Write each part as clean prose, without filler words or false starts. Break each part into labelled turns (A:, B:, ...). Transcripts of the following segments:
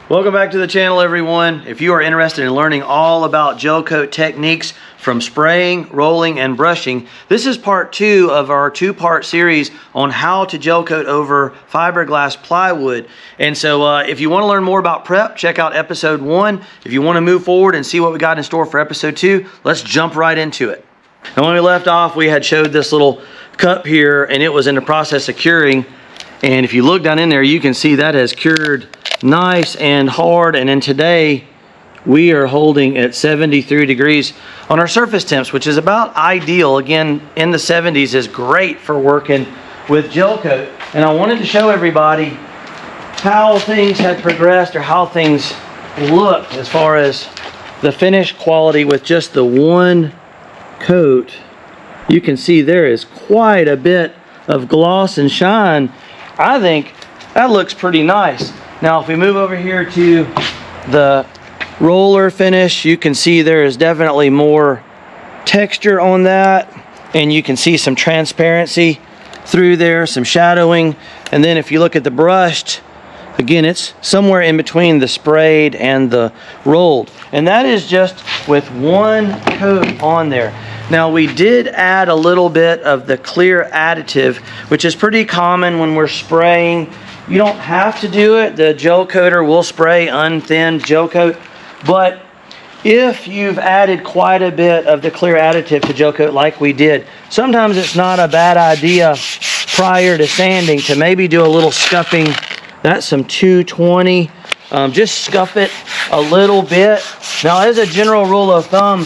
A: Welcome back to the channel, everyone. If you are interested in learning all about Gelcoat techniques from spraying, rolling, and brushing, this is part 2 of our 2-part series on how to Gelcoat over fiberglass plywood. And so if you want to learn more about prep, check out episode 1. If you want to move forward and see what we got in store for episode 2, let's jump right into it. And when we left off, we had showed this little cup here, and it was in the process of curing. And if you look down in there, you can see that has cured nice and hard. And then today we are holding at 73 degrees on our surface temps, which is about ideal. Again, in the 70s is great for working with Gelcoat. And I wanted to show everybody how things had progressed, or how things looked as far as the finish quality with just the one coat. You can see there is quite a bit of gloss and shine. I think that looks pretty nice. Now, if we move over here to the roller finish, you can see there is definitely more texture on that, and you can see some transparency through there, some shadowing. And then if you look at the brushed, again, it's somewhere in between the sprayed and the rolled, and that is just with one coat on there. Now, we did add a little bit of the clear additive, which is pretty common when we're spraying. You don't have to do it. The gel coater will spray unthinned gel coat, but if you've added quite a bit of the clear additive to gel coat like we did, sometimes it's not a bad idea prior to sanding to maybe do a little scuffing. That's some 220. Just scuff it a little bit. Now, as a general rule of thumb,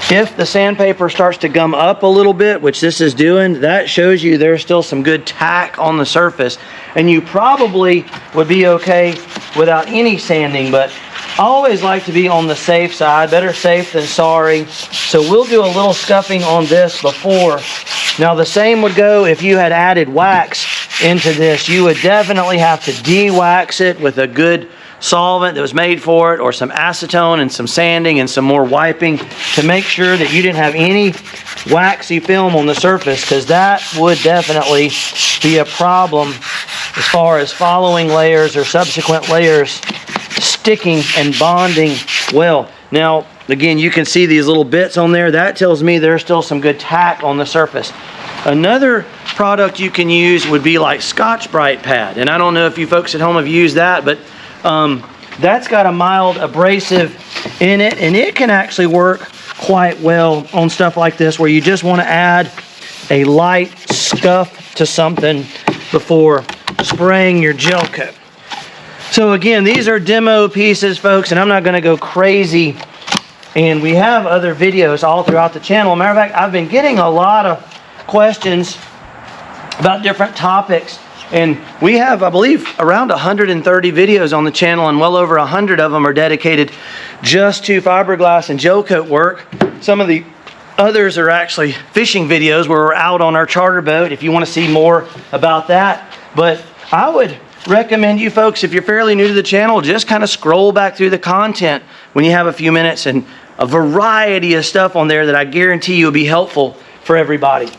A: if the sandpaper starts to gum up a little bit, which this is doing, that shows you there's still some good tack on the surface, and you probably would be okay without any sanding. But I always like to be on the safe side. Better safe than sorry. So we'll do a little scuffing on this before. Now, the same would go if you had added wax into this. You would definitely have to de-wax it with a good solvent that was made for it, or some acetone and some sanding and some more wiping to make sure that you didn't have any waxy film on the surface, because that would definitely be a problem as far as following layers or subsequent layers sticking and bonding well. Now, again, you can see these little bits on there. That tells me there's still some good tack on the surface. Another product you can use would be like Scotch-Brite pad, and I don't know if you folks at home have used that, but that's got a mild abrasive in it, and it can actually work quite well on stuff like this where you just want to add a light scuff to something before spraying your gel coat. So again, these are demo pieces, folks, and I'm not going to go crazy, and we have other videos all throughout the channel. Matter of fact, I've been getting a lot of questions about different topics. And we have, I believe, around 130 videos on the channel, and well over 100 of them are dedicated just to fiberglass and gel coat work. Some of the others are actually fishing videos where we're out on our charter boat, if you want to see more about that. But I would recommend you folks, if you're fairly new to the channel, just kind of scroll back through the content when you have a few minutes, and a variety of stuff on there that I guarantee you will be helpful for everybody.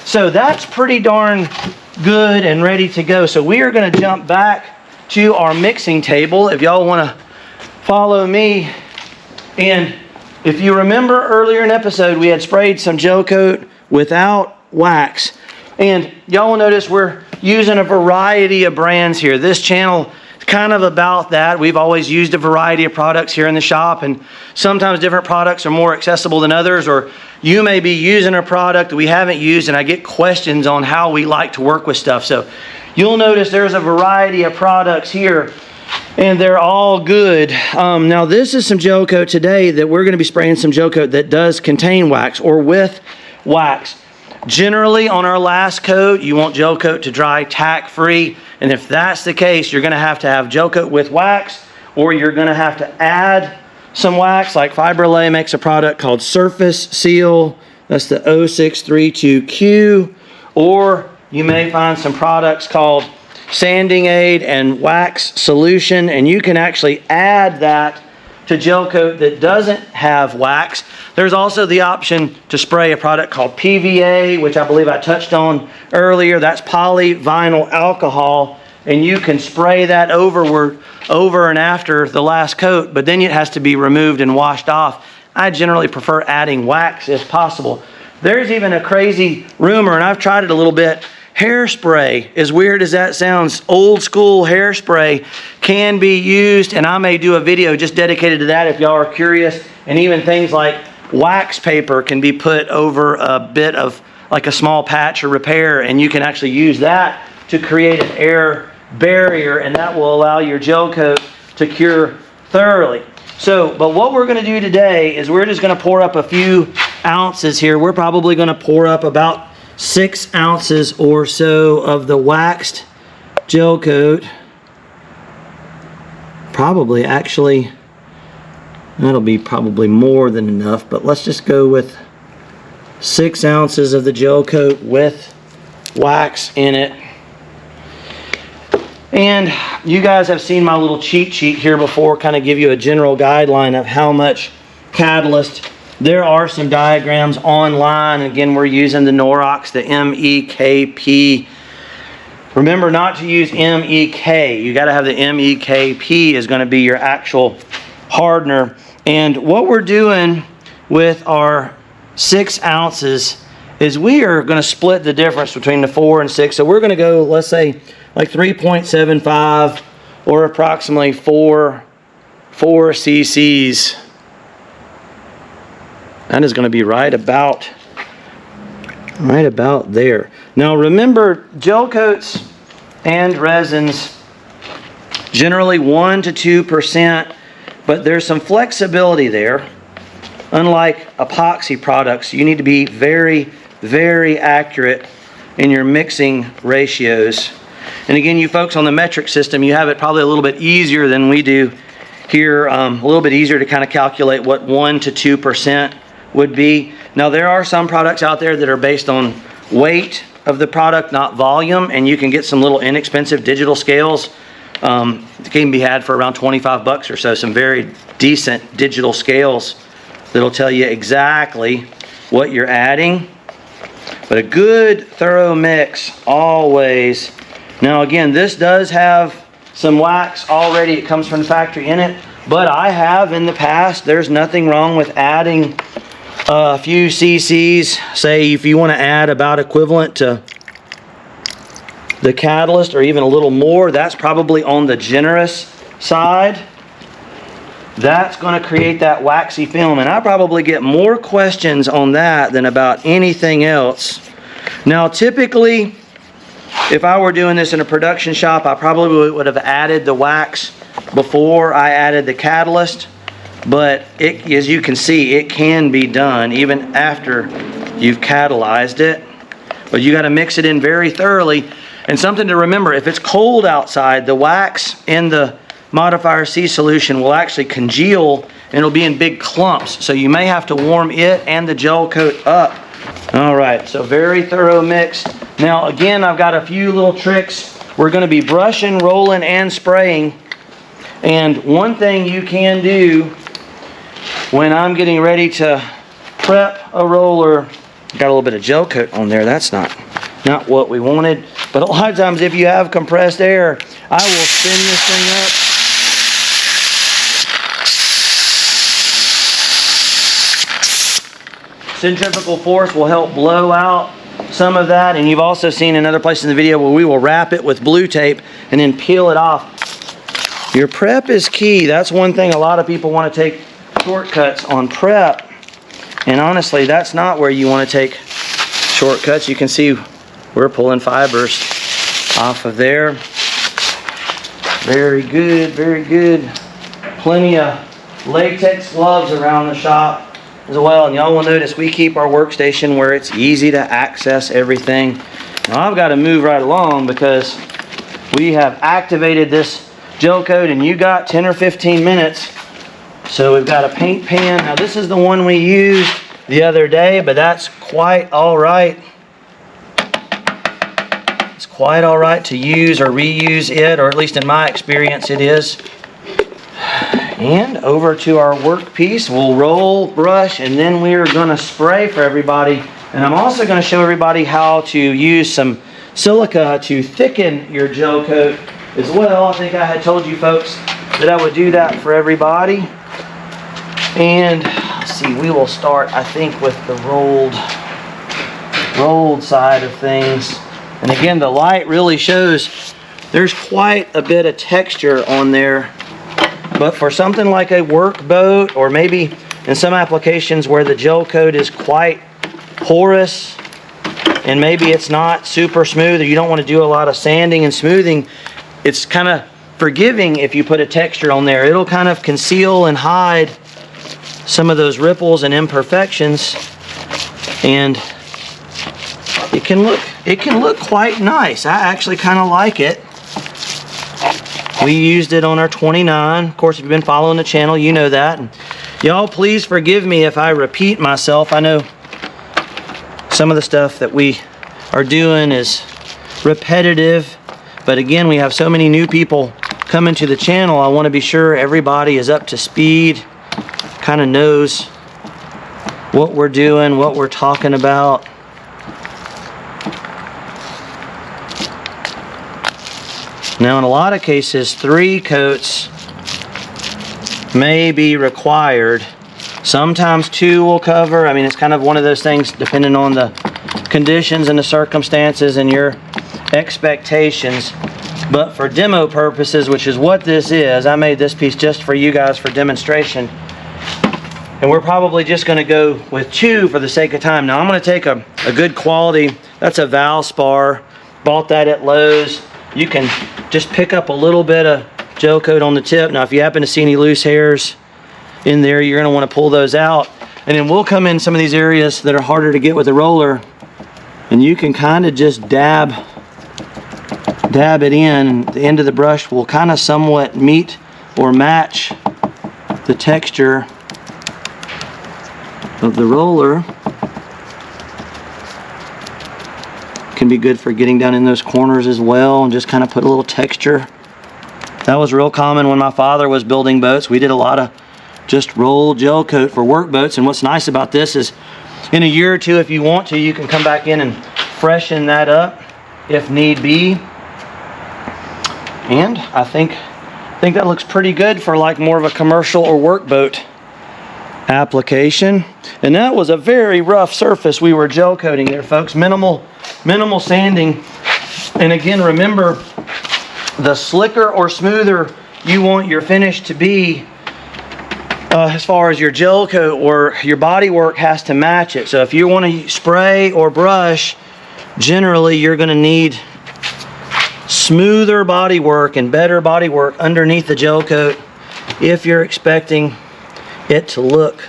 A: So that's pretty darn good and ready to go. So we are going to jump back to our mixing table, if y'all want to follow me. And if you remember earlier in the episode, we had sprayed some gel coat without wax, and y'all will notice we're using a variety of brands here. This channel is kind of about that. We've always used a variety of products here in the shop, and sometimes different products are more accessible than others, or you may be using a product that we haven't used, and I get questions on how we like to work with stuff. So you'll notice there's a variety of products here, and they're all good. Now, this is some gel coat today that we're going to be spraying some gel coat that does contain wax, or with wax. Generally, on our last coat, you want gel coat to dry tack-free, and if that's the case, you're going to have gel coat with wax, or you're going to have to add some wax. Like Fiberglass makes a product called Surface Seal. That's the 0632Q. Or you may find some products called Sanding Aid and Wax Solution, and you can actually add that to gel coat that doesn't have wax. There's also the option to spray a product called PVA, which I believe I touched on earlier. That's polyvinyl alcohol and you can spray that over and after the last coat, but then it has to be removed and washed off. I generally prefer adding wax if possible. There's even a crazy rumor, and I've tried it a little bit. Hairspray, as weird as that sounds, old school hairspray can be used, and I may do a video just dedicated to that if y'all are curious. And even things like wax paper can be put over a bit of like a small patch or repair, and you can actually use that to create an air barrier, and that will allow your gel coat to cure thoroughly. So, but what we're going to do today is we're just going to pour up a few ounces here. We're probably going to pour up about 6 ounces or so of the waxed gel coat. Probably, actually, that'll be probably more than enough, but let's just go with 6 ounces of the gel coat with wax in it. And you guys have seen my little cheat sheet here before, kind of give you a general guideline of how much catalyst. There are some diagrams online. Again, we're using the Norox, the MEKP. Remember not to use MEK. You got to have the MEKP is going to be your actual hardener. And what we're doing with our 6 ounces is we are going to split the difference between the 4 and 6. So we're going to go, let's say, like 3.75 or approximately 4 cc's. That is going to be right about there. Now remember, gel coats and resins generally 1 to 2%, but there's some flexibility there. Unlike epoxy products, you need to be very, very accurate in your mixing ratios. And again, you folks on the metric system, you have it probably a little bit easier than we do here. A little bit easier to kind of calculate what 1 to 2% would be. Now there are some products out there that are based on weight of the product, not volume, and you can get some little inexpensive digital scales. It can be had for around 25 bucks or so, some very decent digital scales that'll tell you exactly what you're adding. But a good thorough mix always. Now again, this does have some wax already. It comes from the factory in it, but I have in the past. There's nothing wrong with adding a few cc's. Say if you want to add about equivalent to the catalyst or even a little more, that's probably on the generous side. That's going to create that waxy film, and I probably get more questions on that than about anything else. Now typically, if I were doing this in a production shop, I probably would have added the wax before I added the catalyst. But as you can see, it can be done even after you've catalyzed it. But you got to mix it in very thoroughly. And something to remember, if it's cold outside, the wax in the Modifier C solution will actually congeal and it'll be in big clumps. So you may have to warm it and the gel coat up. All right, so very thorough mix. Now again, I've got a few little tricks. We're going to be brushing, rolling, and spraying. And one thing you can do when I'm getting ready to prep a roller, got a little bit of gel coat on there. That's not what we wanted. But a lot of times if you have compressed air, I will spin this thing up. Centrifugal force will help blow out some of that, and you've also seen another place in the video where we will wrap it with blue tape and then peel it off. Your prep is key. That's one thing a lot of people want to take shortcuts on prep, and honestly that's not where you want to take shortcuts. You can see we're pulling fibers off of there. Very good, very good. Plenty of latex gloves around the shop as well, and y'all will notice we keep our workstation where it's easy to access everything. Now I've got to move right along because we have activated this gel coat, and you got 10 or 15 minutes. So we've got a paint pan. Now this is the one we used the other day, but that's quite all right. It's quite all right to use or reuse it, or at least in my experience it is. And over to our workpiece, we'll roll, brush, and then we are going to spray for everybody. And I'm also going to show everybody how to use some silica to thicken your gel coat as well. I think I had told you folks that I would do that for everybody. And let's see, we will start, I think, with the rolled side of things. And again, the light really shows there's quite a bit of texture on there. But for something like a work boat, or maybe in some applications where the gel coat is quite porous and maybe it's not super smooth, or you don't want to do a lot of sanding and smoothing, it's kind of forgiving if you put a texture on there. It'll kind of conceal and hide some of those ripples and imperfections, and it can look quite nice. I actually kind of like it. We used it on our 29. Of course, if you've been following the channel, you know that. And y'all, please forgive me if I repeat myself. I know some of the stuff that we are doing is repetitive, but again, we have so many new people coming to the channel. I want to be sure everybody is up to speed, kind of knows what we're doing, what we're talking about. Now, in a lot of cases, 3 coats may be required. Sometimes 2 will cover. I mean, it's kind of one of those things depending on the conditions and the circumstances and your expectations. But for demo purposes, which is what this is, I made this piece just for you guys for demonstration. And we're probably just going to go with 2 for the sake of time. Now, I'm going to take a good quality, that's a Valspar. Bought that at Lowe's. You can just pick up a little bit of gel coat on the tip. Now, if you happen to see any loose hairs in there, you're going to want to pull those out. And then we'll come in some of these areas that are harder to get with a roller, and you can kind of just dab it in. The end of the brush will kind of somewhat meet or match the texture of the roller. Can be good for getting down in those corners as well, and just kind of put a little texture. That was real common when my father was building boats. We did a lot of just rolled gel coat for work boats, and what's nice about this is in a year or 2, if you want to, you can come back in and freshen that up if need be. And I think that looks pretty good for like more of a commercial or work boat application. And that was a very rough surface we were gel coating there, folks. Minimal sanding. And again, remember, the slicker or smoother you want your finish to be, as far as your gel coat or your body work has to match it. So if you want to spray or brush, generally you're going to need smoother body work and better body work underneath the gel coat if you're expecting it to look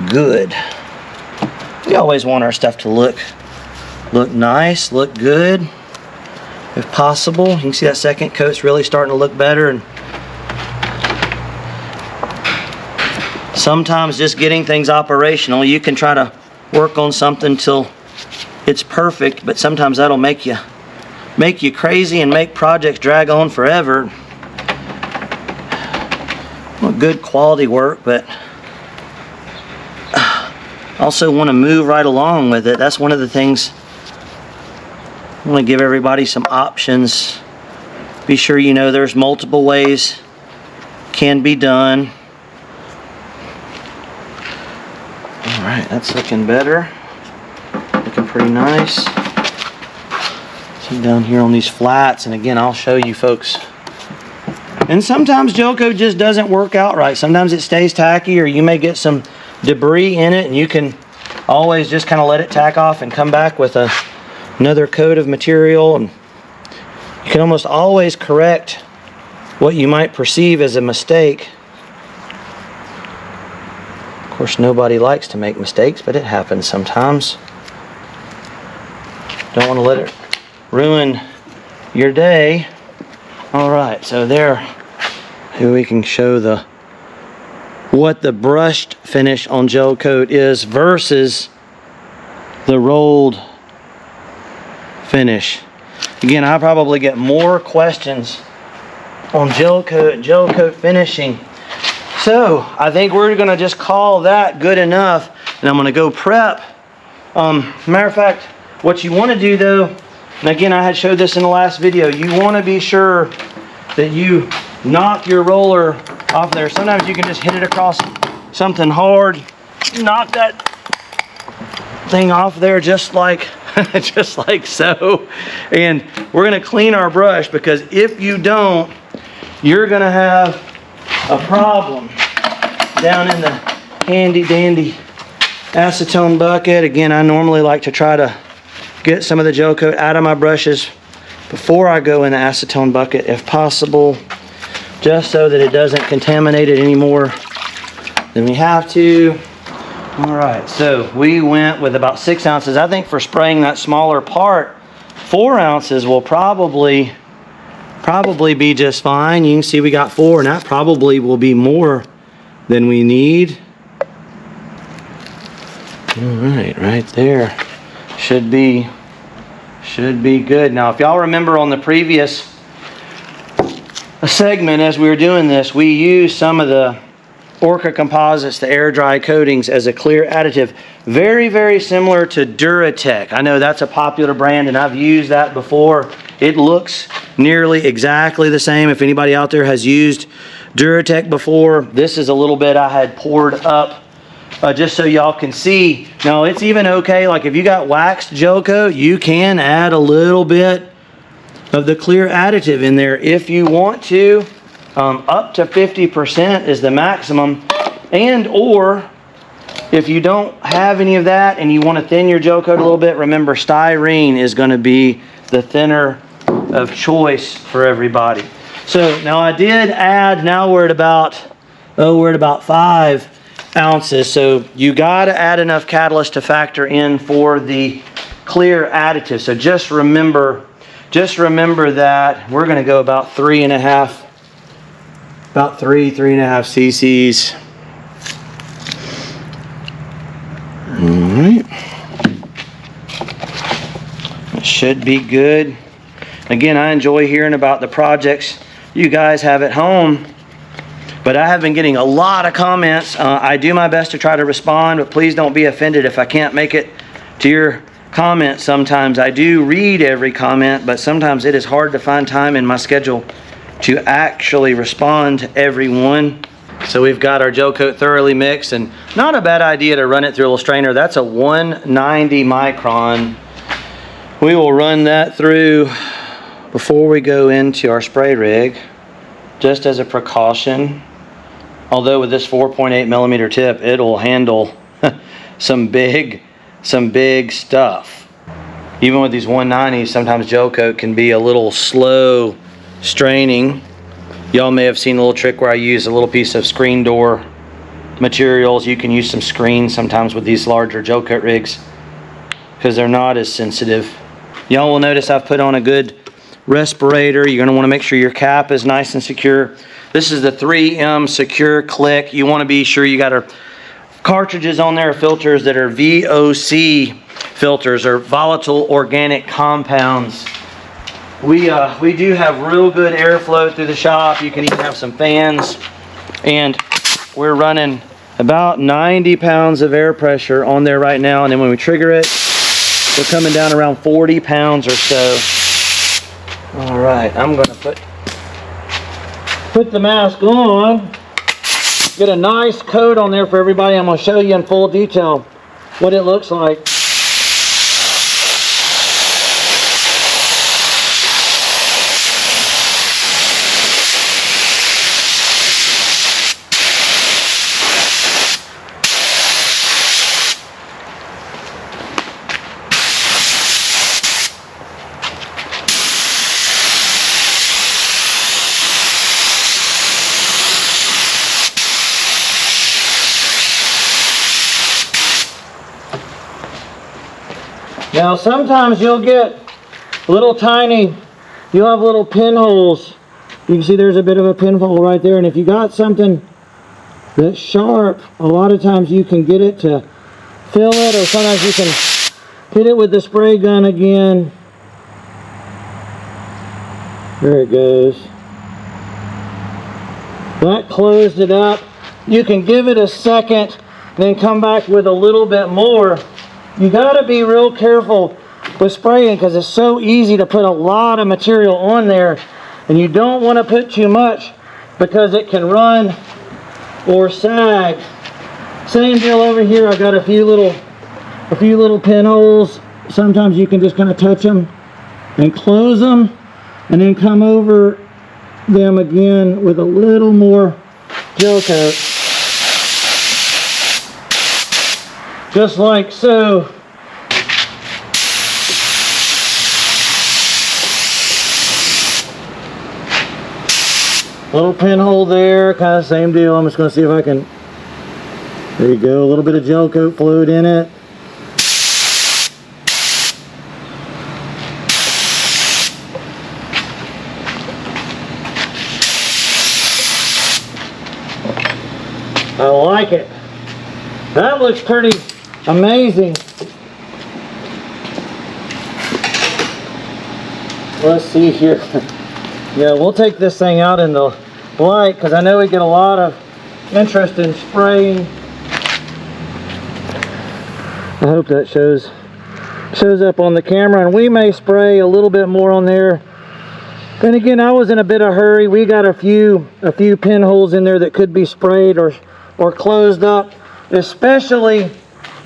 A: good. We always want our stuff to look nice, look good, if possible. You can see that second coat's really starting to look better. And sometimes just getting things operational, you can try to work on something till it's perfect, but sometimes that'll make you crazy and make projects drag on forever. Well, good quality work, but also want to move right along with it. That's one of the things. I want to give everybody some options. Be sure you know there's multiple ways can be done. Alright, that's looking better. Looking pretty nice. See down here on these flats, and again, I'll show you folks. And sometimes gel coat just doesn't work out right. Sometimes it stays tacky, or you may get some debris in it, and you can always just kind of let it tack off and come back with another coat of material. And you can almost always correct what you might perceive as a mistake. Of course, nobody likes to make mistakes, but it happens sometimes. Don't want to let it ruin your day. Alright, so there we can show what the brushed finish on gel coat is versus the rolled finish. Again, I probably get more questions on gel coat and gel coat finishing. So I think we're going to just call that good enough, and I'm going to go prep. Matter of fact, what you want to do though And again, I had showed this in the last video. You want to be sure that you knock your roller off there. Sometimes you can just hit it across something hard, knock that thing off there just like just like so. And we're going to clean our brush, because if you don't, you're going to have a problem down in the handy dandy acetone bucket. Again, I normally like to try to get some of the gel coat out of my brushes before I go in the acetone bucket if possible, just so that it doesn't contaminate it any more than we have to. All right, so we went with about 6 ounces. I think for spraying that smaller part, 4 ounces will probably be just fine. You can see we got 4, and that probably will be more than we need. All right, right there. Should be good. Now, if y'all remember on the previous segment, as we were doing this, we used some of the Orca composites, the air dry coatings, as a clear additive. Very, very similar to Duratec. I know that's a popular brand, and I've used that before. It looks nearly exactly the same. If anybody out there has used Duratec before, this is a little bit I had poured up just so y'all can see. Now, it's even okay, like if you got waxed gel coat, you can add a little bit of the clear additive in there if you want to. Up to 50% is the maximum. And or if you don't have any of that and you want to thin your gel coat a little bit, remember styrene is going to be the thinner of choice for everybody. So now I did add, now we're at about 5 ounces. So you got to add enough catalyst to factor in for the clear additive. So just remember that we're going to go about 3.5 cc's. All right. It should be good. Again, I enjoy hearing about the projects you guys have at home, but I have been getting a lot of comments. I do my best to try to respond, but please don't be offended if I can't make it to your comment. Sometimes I do read every comment, but sometimes it is hard to find time in my schedule to actually respond to everyone. So we've got our gel coat thoroughly mixed, and not a bad idea to run it through a little strainer. That's a 190 micron. We will run that through before we go into our spray rig, just as a precaution. Although with this 4.8 millimeter tip, it'll handle some big stuff. Even with these 190s, sometimes gel coat can be a little slow straining. Y'all may have seen a little trick where I use a little piece of screen door materials. You can use some screens sometimes with these larger gel coat rigs because they're not as sensitive. Y'all will notice I've put on a good respirator. You're going to want to make sure your cap is nice and secure. This is the 3M Secure Click. You want to be sure you got our cartridges on there, filters that are VOC filters, or volatile organic compounds. We do have real good airflow through the shop. You can even have some fans, and we're running about 90 pounds of air pressure on there right now, and then when we trigger it, we're coming down around 40 pounds or so. All right, I'm going to put the mask on, get a nice coat on there for everybody. I'm going to show you in full detail what it looks like. Now sometimes you'll get you'll have little pinholes. You can see there's a bit of a pinhole right there, and if you got something that's sharp, a lot of times you can get it to fill it, or sometimes you can hit it with the spray gun again. There it goes. That closed it up. You can give it a second, then come back with a little bit more. You got to be real careful with spraying, because it's so easy to put a lot of material on there, and you don't want to put too much because it can run or sag. Same deal over here. I got a few little pinholes. Sometimes you can just kind of touch them and close them, and then come over them again with a little more gel coat, just like so. Little pinhole there, kind of same deal. I'm just going to see if I can, there you go, a little bit of gel coat fluid in it. I like it. That looks pretty amazing. Let's see here. Yeah, we'll take this thing out in the light because I know we get a lot of interest in spraying. I hope that shows up on the camera, and we may spray a little bit more on there. Then again, I was in a bit of a hurry. We got a few pinholes in there that could be sprayed or closed up, especially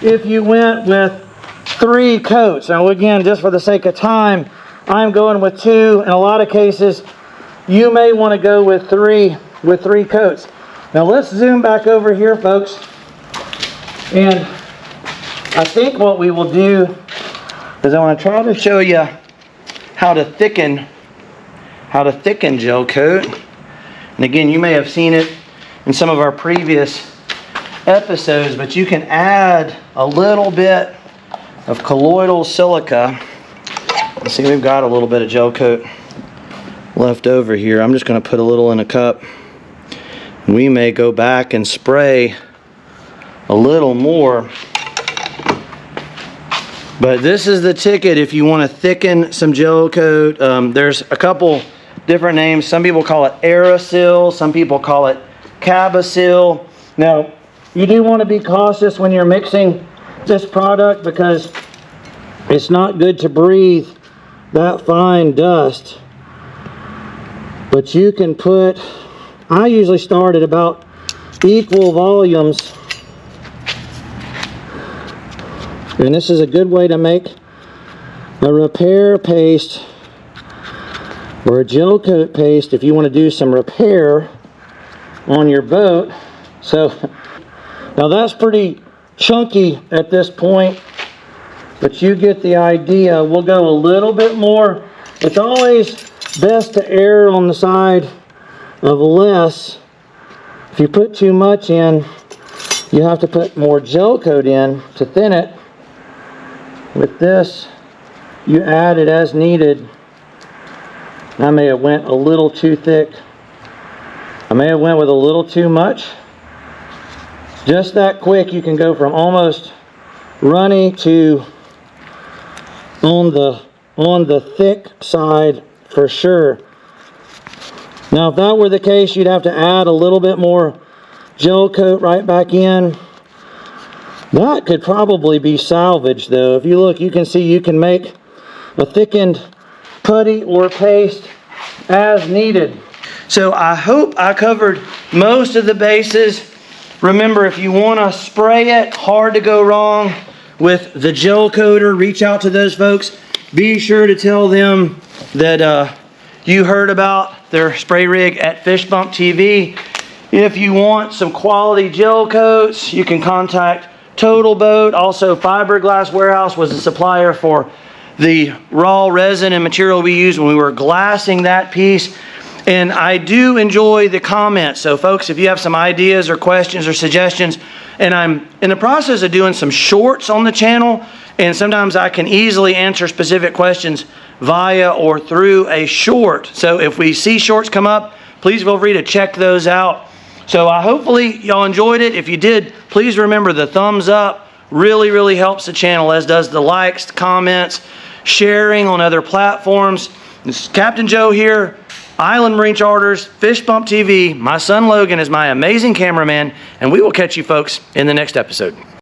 A: if you went with 3 coats. Now again, just for the sake of time, I'm going with 2. In a lot of cases, you may want to go with 3 coats. Now let's zoom back over here, folks. And I think what we will do is I want to try to show you how to thicken gel coat. And again, you may have seen it in some of our previous episodes, but you can add a little bit of colloidal silica. Let's see, we've got a little bit of gel coat left over here. I'm just going to put a little in a cup. We may go back and spray a little more, but this is the ticket if you want to thicken some gel coat. There's a couple different names. Some people call it Aerosil, some people call it Cabasil. Now you do want to be cautious when you're mixing this product because it's not good to breathe that fine dust. But you can put, I usually start at about equal volumes, and this is a good way to make a repair paste or a gel coat paste if you want to do some repair on your boat. So now that's pretty chunky at this point, but you get the idea. We'll go a little bit more. It's always best to err on the side of less. If you put too much in, you have to put more gel coat in to thin it. With this, you add it as needed. I may have went a little too thick. I may have went with a little too much. Just that quick, you can go from almost runny to on the thick side for sure. Now if that were the case, you'd have to add a little bit more gel coat right back in. That could probably be salvaged though. If you look, you can see you can make a thickened putty or paste as needed. So I hope I covered most of the bases. Remember, if you want to spray it, hard to go wrong with the gel coater. Reach out to those folks. Be sure to tell them that you heard about their spray rig at Fish Bump TV. If you want some quality gel coats, you can contact Total Boat. Also, Fiberglass Warehouse was a supplier for the raw resin and material we used when we were glassing that piece. And I do enjoy the comments. So folks, if you have some ideas or questions or suggestions, and I'm in the process of doing some shorts on the channel, and sometimes I can easily answer specific questions via or through a short. So if we see shorts come up, please feel free to check those out. So hopefully y'all enjoyed it. If you did, please remember the thumbs up really helps the channel, as does the likes, comments, sharing on other platforms. This is Captain Joe here, Island Marine Charters, Fish Bump TV. My son Logan is my amazing cameraman, and we will catch you folks in the next episode.